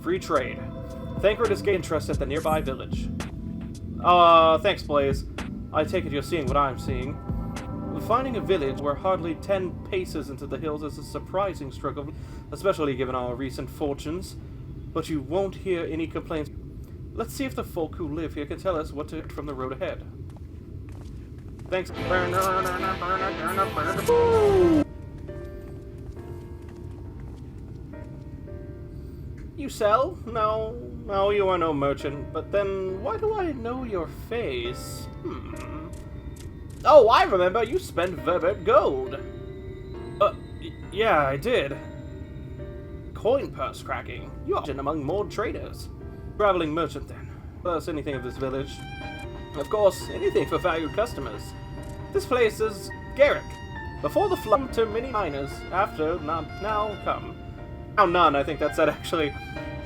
Free trade. Thancred has gained interest at the nearby village. Thanks, Blaze. I take it you're seeing what I'm seeing. Finding a village where hardly 10 paces into the hills is a surprising struggle, especially given our recent fortunes. But you won't hear any complaints. Let's see if the folk who live here can tell us what to expect from the road ahead. Thanks. You sell? No, you are no merchant. But then, why do I know your face? Oh, I remember. You spent Verbert gold. Yeah, I did. Coin purse cracking. You're among more traders. Traveling merchant, then. Plus anything of this village. Of course, anything for valued customers. This place is Garrick. Before the flood to many miners, after now come. Now none, I think that said actually.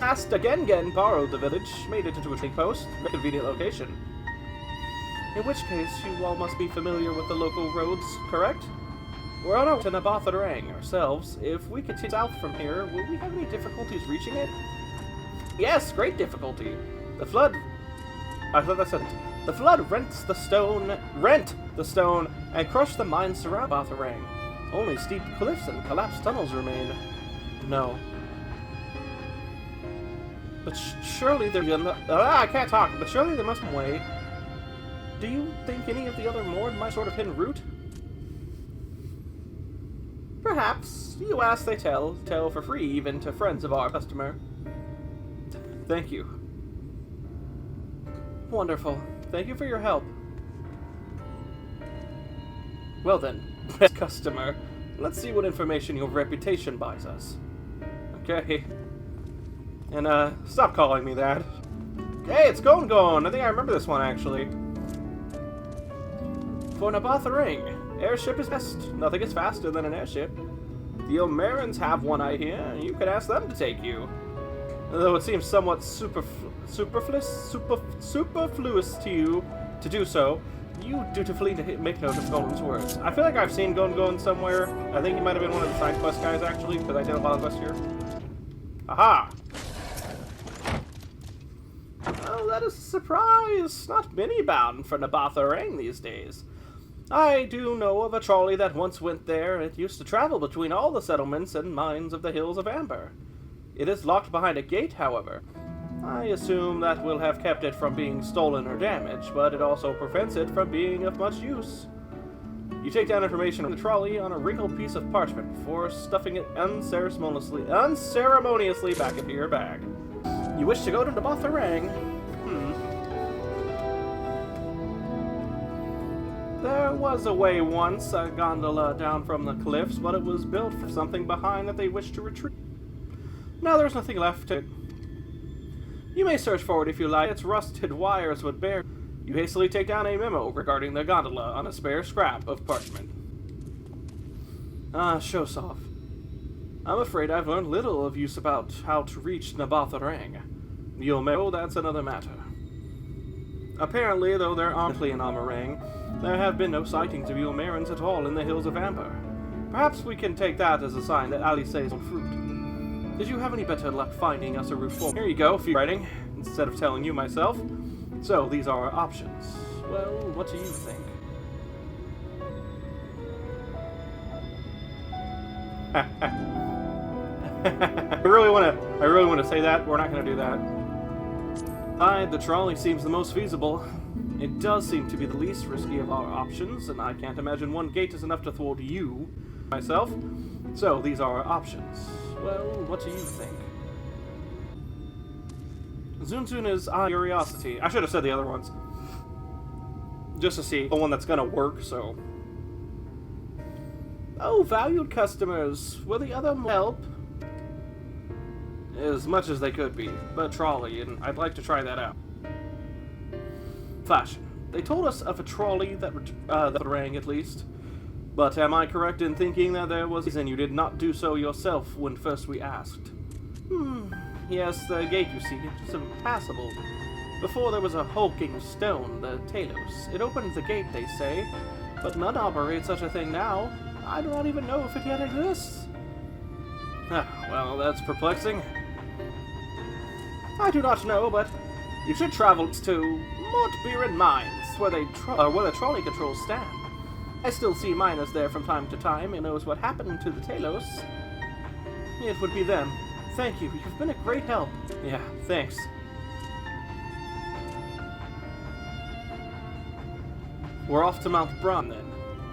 Asked again, borrowed the village, made it into a trading post, a convenient location. In which case, you all must be familiar with the local roads, correct? We're on our way to Nabatharang ourselves. If we continue south from here, will we have any difficulties reaching it? Yes, great difficulty. The flood... I thought that said it. The flood rent the stone, and crushed the mines surrounding Nabatharang. Only steep cliffs and collapsed tunnels remain. No. But surely there... I can't talk, but surely there must be a way. Do you think any of the other Mord might sort of hidden route? Perhaps. You ask, they tell. Tell for free, even to friends of our customer. Thank you. Wonderful. Thank you for your help. Well then, customer, let's see what information your reputation buys us. Okay. And, stop calling me that. Hey, it's Gon. I think I remember this one, actually. For Nabatharang, airship is best. Nothing is faster than an airship. The Omerans have one, I hear, and you could ask them to take you. Though it seems somewhat superfluous to you to do so, you dutifully make note of Golan's words. I feel like I've seen Gon somewhere. I think he might have been one of the side quest guys, actually, because I did a lot of quests here. Aha! Oh, that is a surprise. Not many bound for Nabatharang these days. I do know of a trolley that once went there. It used to travel between all the settlements and mines of the Hills of Amber. It is locked behind a gate, however. I assume that will have kept it from being stolen or damaged, but it also prevents it from being of much use. You take down information from the trolley on a wrinkled piece of parchment before stuffing it unceremoniously back into your bag. You wish to go to Nabatharang? There was a way once, a gondola down from the cliffs, but it was built for something behind that they wished to retreat. Now there's nothing left to it. You may search for it if you like. Its rusted wires would bear. You hastily take down a memo regarding the gondola on a spare scrap of parchment. Shosov. I'm afraid I've learned little of use about how to reach Nabatharang. You'll know that's another matter. Apparently, though there aren't in Amarang, there have been no sightings of Omerans at all in the Hills of Amber. Perhaps we can take that as a sign that Alice's on fruit. Did you have any better luck finding us a route forward? Here you go, for writing, instead of telling you myself. So, these are our options. Well, what do you think? I really want to say that. We're not going to do that. The trolley seems the most feasible. It does seem to be the least risky of our options, and I can't imagine one gate is enough to thwart you, myself. So, these are our options. Well, what do you think? Zunzun is curiosity. I should have said the other ones. Just to see the one that's gonna work, so... Oh, valued customers. Will the other help? As much as they could be, but trolley, and I'd like to try that out. Fashion. They told us of a trolley that rang at least. But am I correct in thinking that there was a reason you did not do so yourself when first we asked? Yes, the gate, you see, is impassable. Before there was a hulking stone, the Talos. It opened the gate, they say, but none operate such a thing now. I do not even know if it yet exists. Well, that's perplexing. I do not know, but you should travel to Mortbeer Mines, where the trolley controls stand. I still see miners there from time to time, and knows what happened to the Talos. It would be them. Thank you. You've been a great help. Yeah, thanks. We're off to Mount Braun, then.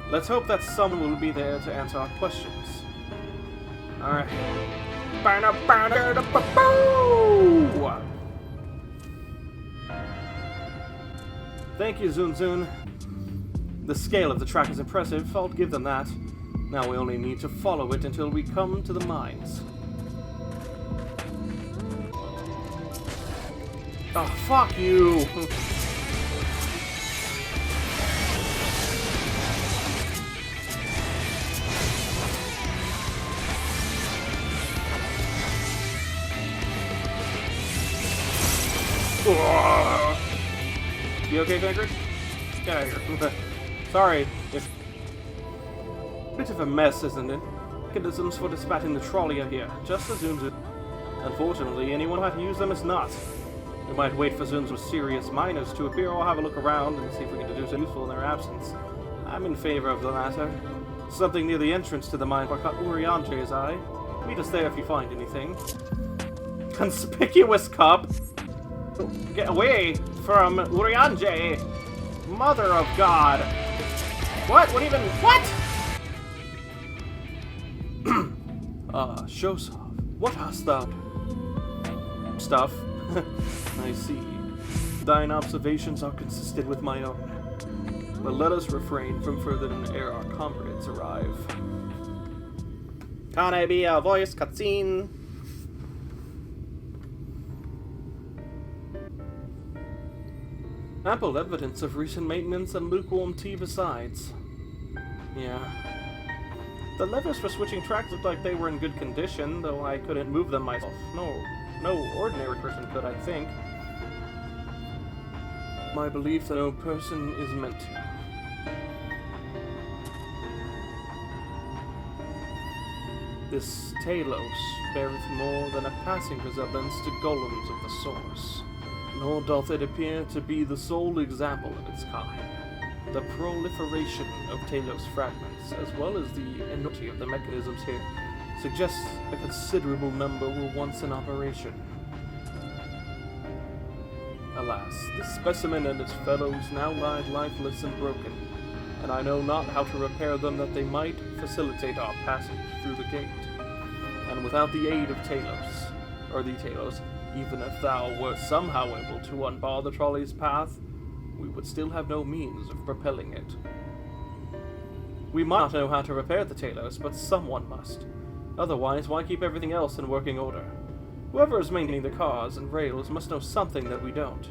Let's hope that someone will be there to answer our questions. Alright. Thank you, Zun Zun. The scale of the track is impressive, I'll give them that. Now we only need to follow it until we come to the mines. Oh, fuck you! You okay, Fingers? Get out of here. Sorry. It's a bit of a mess, isn't it? Mechanisms for dispatching the trolley are here, just as Zunzu. Unfortunately, anyone who had to use them is not. We might wait for Zunzu's serious miners to appear or have a look around and see if we can do something useful in their absence. I'm in favor of the latter. Something near the entrance to the mine caught Urianje's eye. Meet us there if you find anything. Conspicuous cup! Get away from Urianje! Mother of God! What? What even? What? Shosov, what hast thou? Stuff. I see. Thine observations are consistent with my own. But let us refrain from further ere our comrades arrive. Can I be a voice cutscene? Ample evidence of recent maintenance and lukewarm tea besides. Yeah. The levers for switching tracks looked like they were in good condition, though I couldn't move them myself. No ordinary person could, I think. My belief that no person is meant to. This Talos beareth more than a passing resemblance to golems of the source. Nor doth it appear to be the sole example of its kind. The proliferation of Talos fragments, as well as the enormity of the mechanisms here, suggests a considerable number were once in operation. Alas, this specimen and its fellows now lie lifeless and broken, and I know not how to repair them that they might facilitate our passage through the gate. And without the aid of Talos, even if thou wert somehow able to unbar the trolley's path, we would still have no means of propelling it. We might not know how to repair the Talos, but someone must. Otherwise, why keep everything else in working order? Whoever is maintaining the cars and rails must know something that we don't.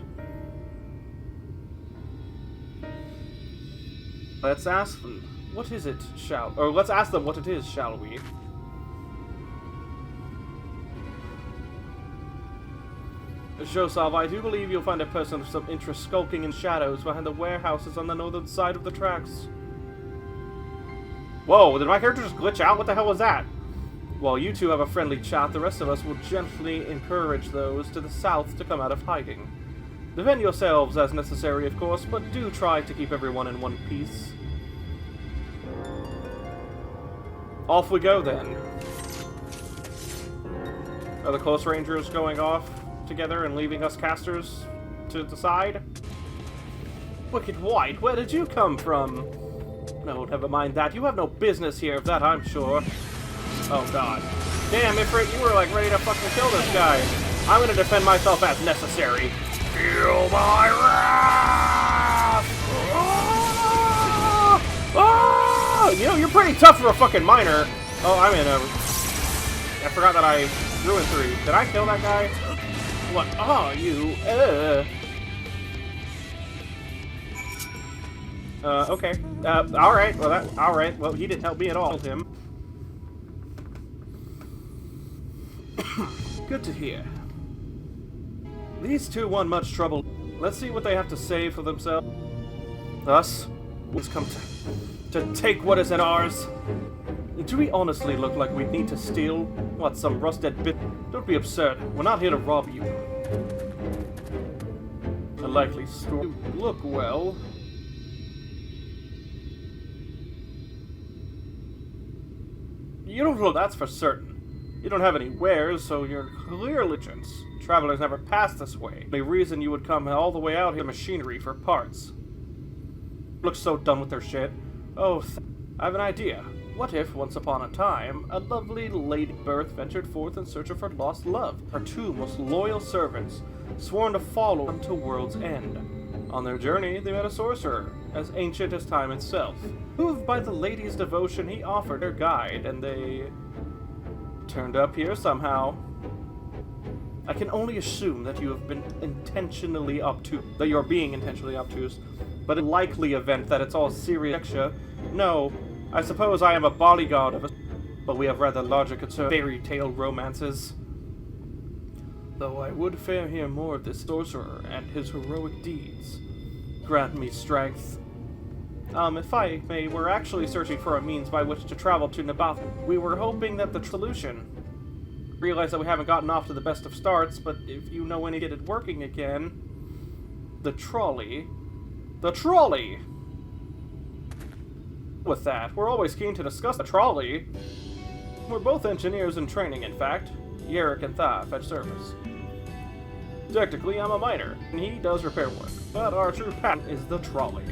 Let's ask them, what is it, let's ask them what it is, shall we? Shosov, I do believe you'll find a person of some interest skulking in shadows behind the warehouses on the northern side of the tracks. Whoa, did my character just glitch out? What the hell was that? While you two have a friendly chat, the rest of us will gently encourage those to the south to come out of hiding. Defend yourselves as necessary, of course, but do try to keep everyone in one piece. Off we go, then. Are the close rangers going off together and leaving us casters to the side? Wicked White, where did you come from? No, never mind that. You have no business here, of that I'm sure. Oh god. Damn, Ifrit, you were like ready to fucking kill this guy. I'm gonna defend myself as necessary. Feel my wrath! Ah! Ah! You know, you're pretty tough for a fucking miner. Oh, I'm in a... I forgot that I ruined 3. Did I kill that guy? What are you? Okay. Alright. Well, alright. Well, he didn't help me at all. Him. Good to hear. These two want much trouble. Let's see what they have to say for themselves. Us? We've come to take what isn't ours. Do we honestly look like we need to steal? What, some rusted bit? Don't be absurd. We're not here to rob you. A likely story. Look well. You don't know, that's for certain. You don't have any wares, so you're clearly legends. Travelers never pass this way. The reason you would come all the way out here, machinery for parts. Looks so done with their shit. Oh, I have an idea. What if, once upon a time, a lovely lady birth ventured forth in search of her lost love, her two most loyal servants, sworn to follow them to world's end. On their journey, they met a sorcerer, as ancient as time itself. Moved by the lady's devotion, he offered her guide, and they turned up here somehow. I can only assume that you have been intentionally obtuse, that you're being intentionally obtuse, but in likely event that it's all serious. No, I suppose I am a bodyguard of a... but we have rather larger concern fairy tale romances. Though I would fain hear more of this sorcerer and his heroic deeds. Grant me strength. If I may, we're actually searching for a means by which to travel to Nabath. We were hoping that the solution... Realize that we haven't gotten off to the best of starts, but if you know when to get it working again... The trolley... The trolley! With that, we're always keen to discuss the trolley. We're both engineers in training, in fact. Yerrick and Tha fetch service. Technically, I'm a miner, and he does repair work, but our true passion is the trolley.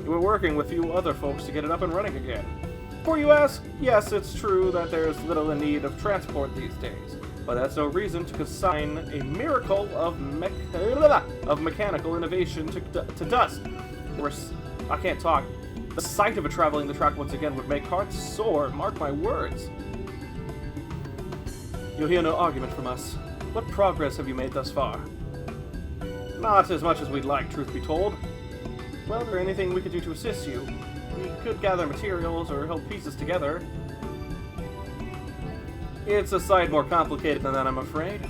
We're working with you other folks to get it up and running again. Before you ask, yes, it's true that there's little in need of transport these days, but that's no reason to consign a miracle of mechanical innovation to dust. I can't talk. The sight of it traveling the track once again would make hearts soar, mark my words. You'll hear no argument from us. What progress have you made thus far? Not as much as we'd like, truth be told. Well, is there anything we could do to assist you? We could gather materials or help pieces together. It's a sight more complicated than that, I'm afraid.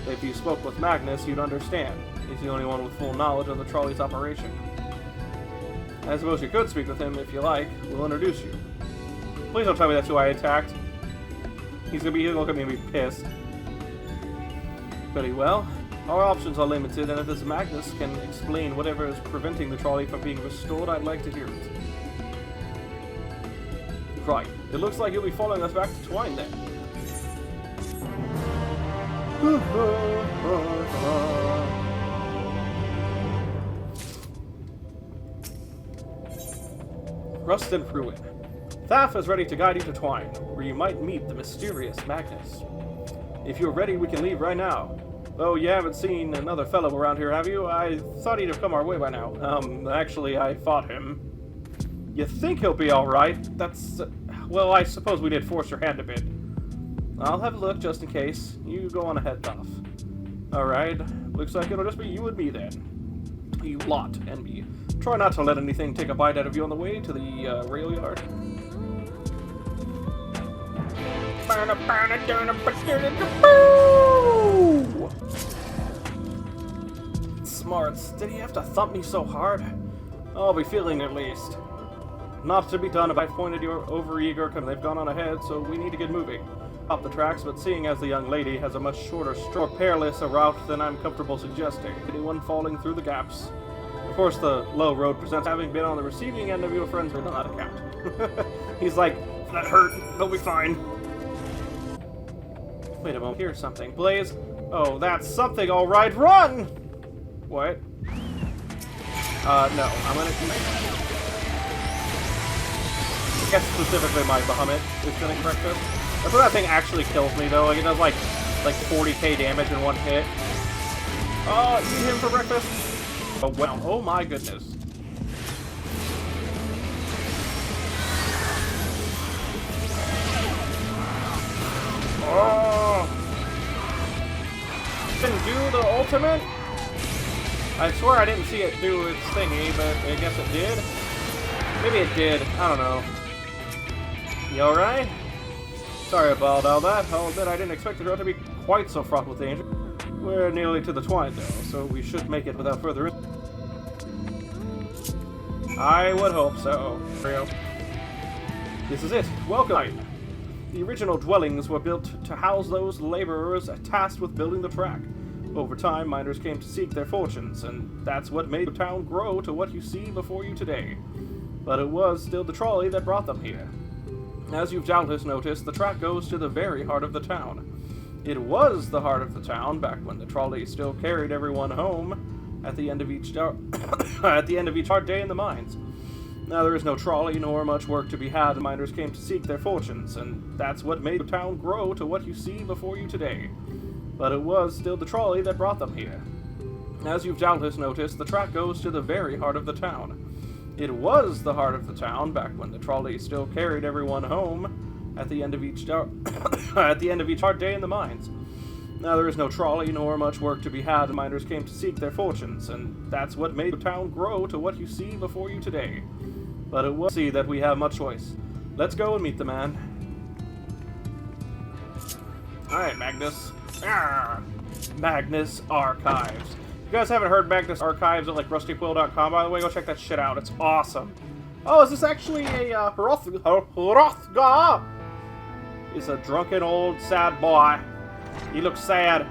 If you spoke with Magnus, you'd understand. He's the only one with full knowledge of the trolley's operation. I suppose you could speak with him if you like. We'll introduce you. Please don't tell me that's who I attacked. He'll look at me and be pissed. Very well. Our options are limited, and if this Magnus can explain whatever is preventing the trolley from being restored, I'd like to hear it. Right. It looks like you'll be following us back to Twine then. Rust and Ruin. Thaf is ready to guide you to Twine, where you might meet the mysterious Magnus. If you're ready, we can leave right now. Oh, you haven't seen another fellow around here, have you? I thought he'd have come our way by now. Actually, I fought him. You think he'll be alright? That's... well, I suppose we did force your hand a bit. I'll have a look just in case. You go on ahead, Thoth. Alright, looks like it'll just be you and me then. You lot and me. Try not to let anything take a bite out of you on the way to the rail yard. Smarts, did he have to thump me so hard? I'll be feeling at least. Not to be done if I pointed you over-eager because they've gone on ahead, so we need to get moving. Up the tracks, but seeing as the young lady has a much shorter, more perilous a route than I'm comfortable suggesting. Anyone falling through the gaps. Of course, the low road presents having been on the receiving end of your friends on that account. He's like, that hurt, they'll be fine. Wait a moment, here's something. Blaze, oh, that's something, alright, run! What? No, I'm gonna... I guess specifically my Bahamut is gonna correct this. That's where that thing actually kills me, though. Like, it does, like 40k damage in one hit. Oh, eat him for breakfast? Oh, wow. Oh, my goodness. Oh! Didn't do the ultimate? I swear I didn't see it do its thingy, but I guess it did. Maybe it did. I don't know. You alright? Sorry about all that. I'll admit I didn't expect the road to be quite so fraught with danger. We're nearly to the Twine, though, so we should make it without further ado. I would hope so. Heyo. This is it. Welcome. The original dwellings were built to house those laborers tasked with building the track. Over time, miners came to seek their fortunes, and that's what made the town grow to what you see before you today. But it was still the trolley that brought them here. As you've doubtless noticed, the track goes to the very heart of the town. It was the heart of the town back when the trolley still carried everyone home at the end of each hard day in the mines. Now there is no trolley nor much work to be had, and miners came to seek their fortunes, and that's what made the town grow to what you see before you today. But it was still the trolley that brought them here. As you've doubtless noticed, the track goes to the very heart of the town. It was the heart of the town back when the trolley still carried everyone home at the end of each hard day in the mines. Now there is no trolley nor much work to be had, and miners came to seek their fortunes, and that's what made the town grow to what you see before you today. But it was see that we have much choice. Let's go and meet the man. Alright, Magnus. Arrgh. Magnus Archives. If you guys haven't heard Magnus Archives at like rustyquill.com, by the way, go check that shit out. It's awesome. Oh, is this actually a Hrothgar? He's a drunken old sad boy. He looks sad.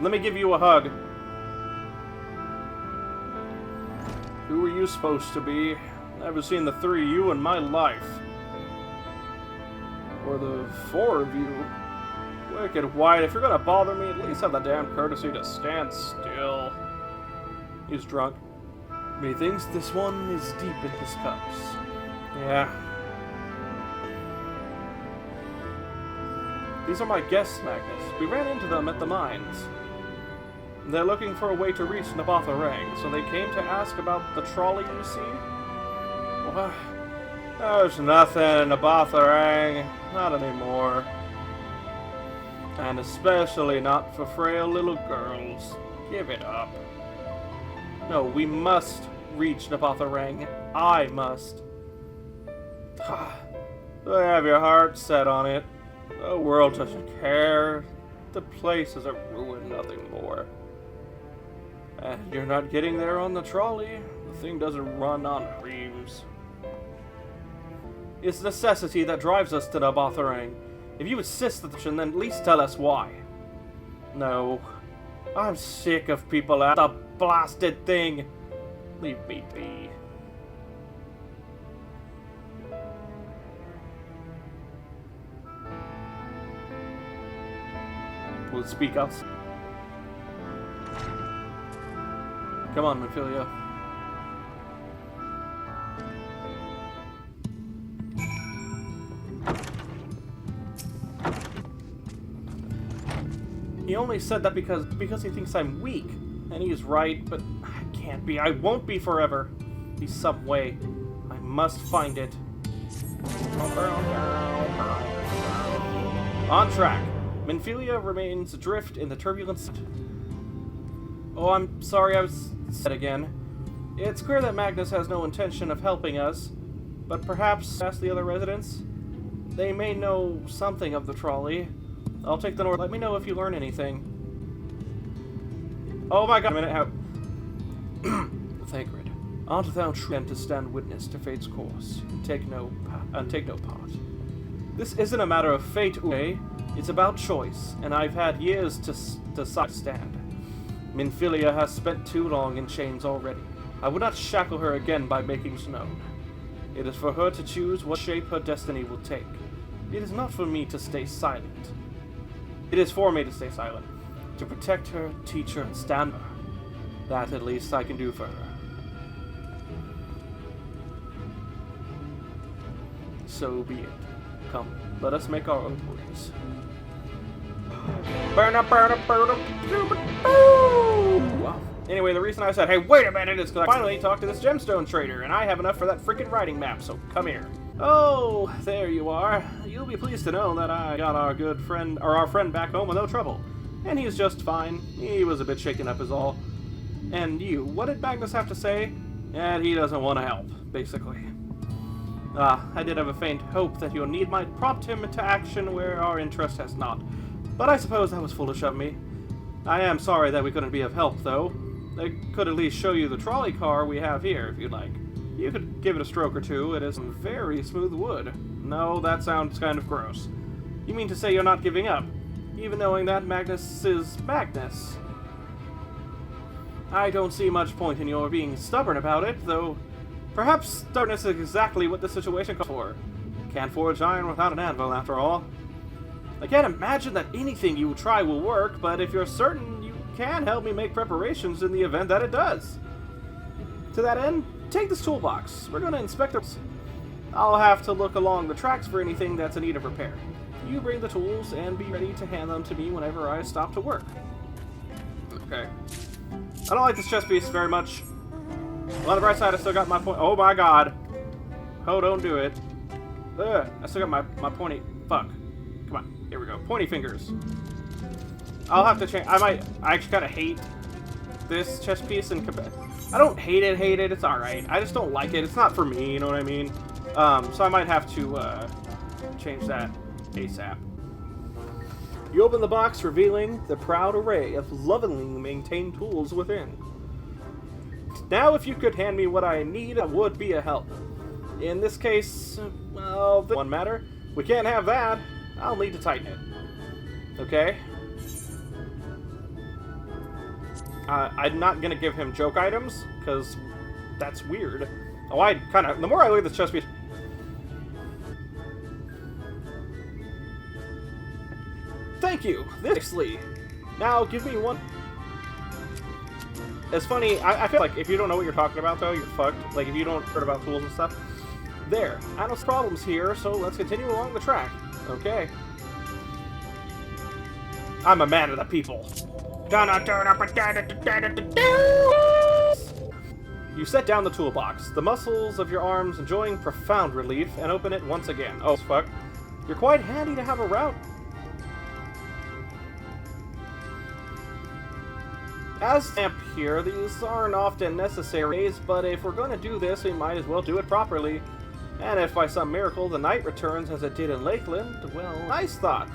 Let me give you a hug. Who are you supposed to be? Never seen the three of you in my life. Or the four of you. Wicked white, if you're gonna bother me, at least have the damn courtesy to stand still. He's drunk. Methinks this one is deep in his cups. Yeah. These are my guests, Magnus. We ran into them at the mines. They're looking for a way to reach Nabatha-Rang, so they came to ask about the trolley you see. What? There's nothing in Nabatha-Rang. Not anymore. And especially not for frail little girls. Give it up. No, we must reach Nabatha-Rang. I must. So have your heart set on it. The world doesn't care. The place is a ruin, nothing more. And you're not getting there on the trolley. The thing doesn't run on reams. It's necessity that drives us to Nabatha-Rang. If you insist that, then at least tell us why. No. I'm sick of people at the blasted thing. Leave me be. Will it speak us? Come on, Ophelia. He only said that because he thinks I'm weak. And he's right, but I can't be. I won't be forever. Be some way. I must find it. On track. Minfilia remains adrift in the turbulence. Oh, I'm sorry I was said again. It's clear that Magnus has no intention of helping us, but perhaps ask the other residents. They may know something of the trolley. I'll take the north. Let me know if you learn anything. Oh my god, a minute, how... Thagrid, art thou true to stand witness to fate's course, and take no part? This isn't a matter of fate, Uwe. It's about choice, and I've had years to stand. Minfilia has spent too long in chains already. I would not shackle her again by making it known. It is for her to choose what shape her destiny will take. It is not for me to stay silent. It is for me to stay silent. To protect her, teach her, and stand by her. That, at least, I can do for her. So be it. Come, let us make our own ways. Anyway, the reason I said, hey, wait a minute, is because I finally talked to this gemstone trader, and I have enough for that freaking writing map, so come here. Oh, there you are. You'll be pleased to know that I got our good friend, or our friend back home with no trouble. And he's just fine. He was a bit shaken up is all. And you, what did Magnus have to say? And he doesn't want to help, basically. I did have a faint hope that your need might prompt him into action where our interest has not. But I suppose that was foolish of me. I am sorry that we couldn't be of help, though. I could at least show you the trolley car we have here, if you'd like. You could give it a stroke or two. It is some very smooth wood. No, that sounds kind of gross. You mean to say you're not giving up, even knowing that Magnus is Magnus? I don't see much point in your being stubborn about it, though perhaps stubbornness is exactly what the situation calls for. Can't forge iron without an anvil, after all. I can't imagine that anything you try will work, but if you're certain, you can help me make preparations in the event that it does. To that end, take this toolbox. We're going to inspect the... I'll have to look along the tracks for anything that's in need of repair. You bring the tools and be ready to hand them to me whenever I stop to work. Okay. I don't like this chest piece very much. On the bright side, I still got my point. Oh my god. Oh, don't do it. Ugh, I still got my pointy... Fuck. Come on. Here we go. Pointy fingers. I'll have to change... I actually kind of hate this chest piece in comparison. I don't hate it. It's alright. I just don't like it. It's not for me, you know what I mean? So I might have to change that ASAP. You open the box, revealing the proud array of lovingly maintained tools within. Now, if you could hand me what I need, that would be a help. In this case, well, one matter. We can't have that. I'll need to tighten it. Okay? I'm not gonna give him joke items, because that's weird. Oh, the more I look at this chest piece... Thank you! Nicely! Now, give me one... It's funny, I feel like if you don't know what you're talking about, though, you're fucked. Like, if you don't heard about tools and stuff. There. I know some problems here, so let's continue along the track. Okay. I'm a man of the people. Gonna turn up You set down the toolbox, the muscles of your arms enjoying profound relief, and open it once again. Oh, fuck. You're quite handy to have around. As stamp here, these aren't often necessary, but if we're going to do this, we might as well do it properly. And if by some miracle the night returns as it did in Lakeland, well, nice thought.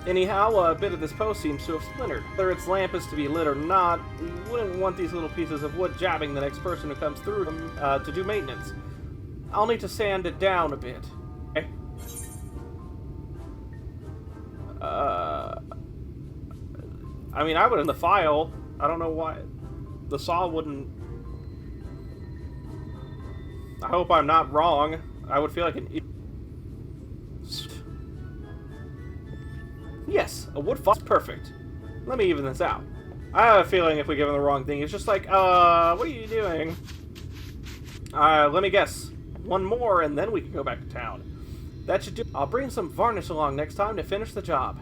Anyhow, a bit of this post seems to have splintered. Whether its lamp is to be lit or not, we wouldn't want these little pieces of wood jabbing the next person who comes through them to do maintenance. I'll need to sand it down a bit. Okay. I mean, I would in the file. I don't know why the saw wouldn't. I hope I'm not wrong. I would feel like an. Yes, a wood file is perfect. Let me even this out. I have a feeling if we give him the wrong thing, it's just like, what are you doing? Let me guess. One more, and then we can go back to town. That should do. I'll bring some varnish along next time to finish the job.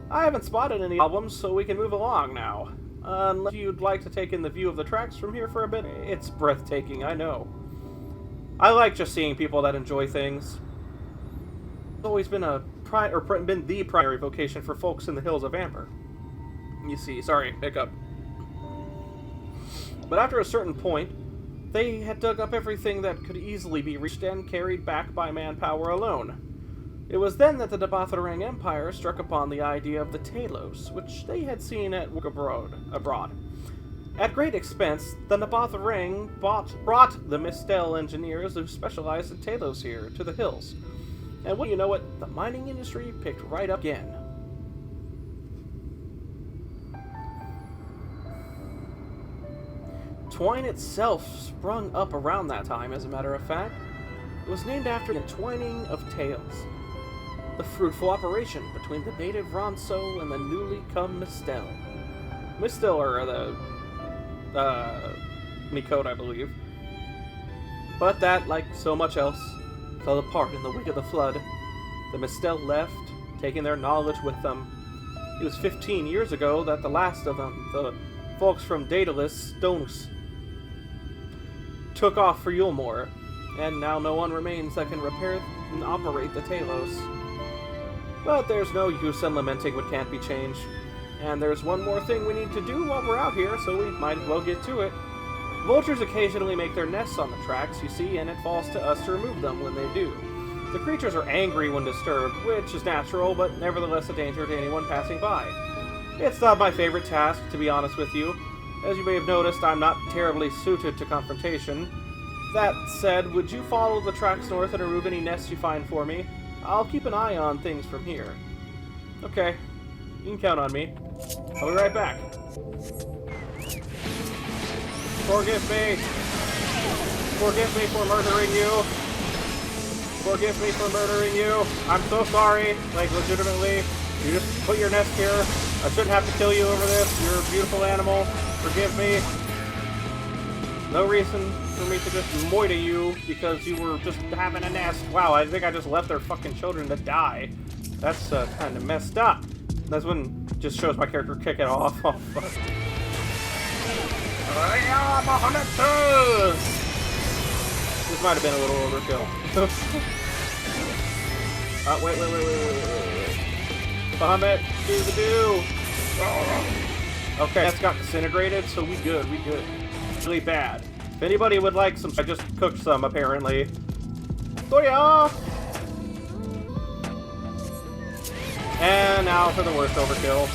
I haven't spotted any problems, so we can move along now. Unless you'd like to take in the view of the tracks from here for a bit. It's breathtaking, I know. I like just seeing people that enjoy things. It's always been been the primary vocation for folks in the hills of Amber. You see, sorry, hiccup. But after a certain point, they had dug up everything that could easily be reached and carried back by manpower alone. It was then that the Nabatharang Empire struck upon the idea of the Talos, which they had seen at work abroad. At great expense, the Nabatharang brought the Mistel engineers who specialized in Talos here to the hills. And wouldn't you know it, the mining industry picked right up again. Twine itself sprung up around that time, as a matter of fact. It was named after the entwining of tales. The fruitful operation between the native Ronso and the newly come Mistel. Mistel are the Mikot, I believe. But that, like so much else, fell apart in the wake of the flood. The Mistel left, taking their knowledge with them. It was 15 years ago that the last of them, the folks from Daedalus Stonus, took off for Yulmore, and now no one remains that can repair and operate the Talos. But there's no use in lamenting what can't be changed. And there's one more thing we need to do while we're out here, so we might as well get to it. Vultures occasionally make their nests on the tracks, you see, and it falls to us to remove them when they do. The creatures are angry when disturbed, which is natural, but nevertheless a danger to anyone passing by. It's not my favorite task, to be honest with you. As you may have noticed, I'm not terribly suited to confrontation. That said, would you follow the tracks north and remove any nests you find for me? I'll keep an eye on things from here. Okay. You can count on me. I'll be right back. Forgive me. Forgive me for murdering you. Forgive me for murdering you. I'm so sorry. Like, legitimately. You just put your nest here. I shouldn't have to kill you over this. You're a beautiful animal. Forgive me. No reason for me to just moita you because you were just having a nest. Wow, I think I just left their fucking children to die. That's kind of messed up. That's when it just shows my character kicking off. Oh, fuck. This might have been a little overkill. Wait. Bahamut, do the do. Okay, that's got disintegrated, so we good. Really bad. If anybody would like some, I just cooked some apparently. So yeah. And now for the worst overkill.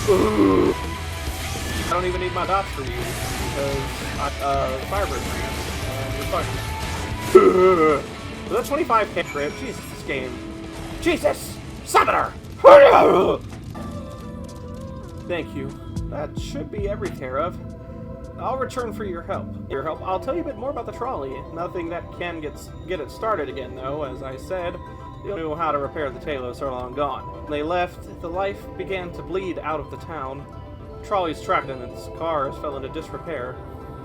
Ooh. I don't even need my dots for you because Firebird ran and you're fucked. So that's 25k crit. Jesus, this game. Jesus! Summoner! Thank you. That should be every care of. I'll return for your help. I'll tell you a bit more about the trolley. Nothing that can get it started again, though. As I said, they knew how to repair the Talos are long gone. When they left, the life began to bleed out of the town. Trolley's trapped and its cars fell into disrepair.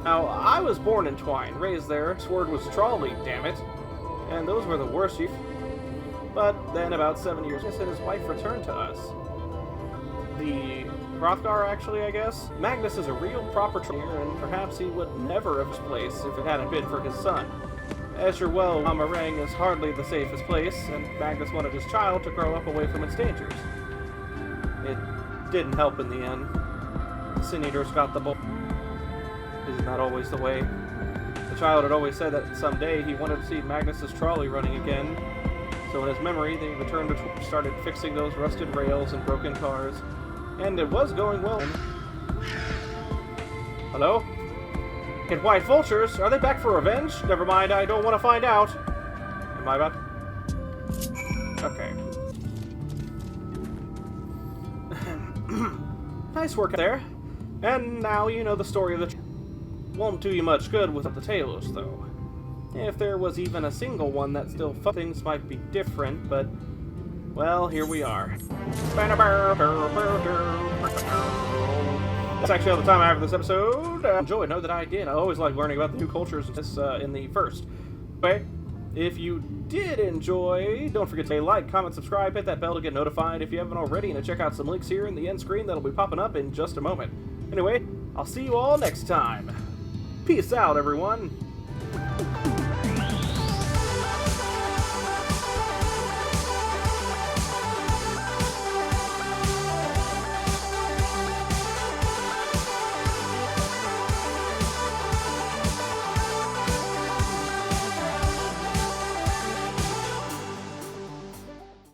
Now, I was born in Twine, raised there. Sword was trolley, damn it. And those were the worst youth. But then, about 7 years ago, his wife returned to us. The Hrothgar, actually, I guess. Magnus is a real proper trainer, and perhaps he would never have this place if it hadn't been for his son. As you're well, Amarang is hardly the safest place, and Magnus wanted his child to grow up away from its dangers. It didn't help in the end. Sin Eaters got the bull. Isn't that always the way? The child had always said that someday he wanted to see Magnus's trolley running again. So in his memory, they returned to started fixing those rusted rails and broken cars. And it was going well. Hello? And white vultures? Are they back for revenge? Never mind, I don't want to find out. Am I about? Okay. Nice work there. And now you know the story of the... Won't do you much good without the Talos, though. If there was even a single one that still things might be different, but... Well, here we are. That's actually all the time I have for this episode. Enjoy, know that I did. I always like learning about the new cultures in the first. Okay, if you did enjoy, don't forget to like, comment, subscribe, hit that bell to get notified if you haven't already, and to check out some links here in the end screen that'll be popping up in just a moment. Anyway, I'll see you all next time. Peace out, everyone.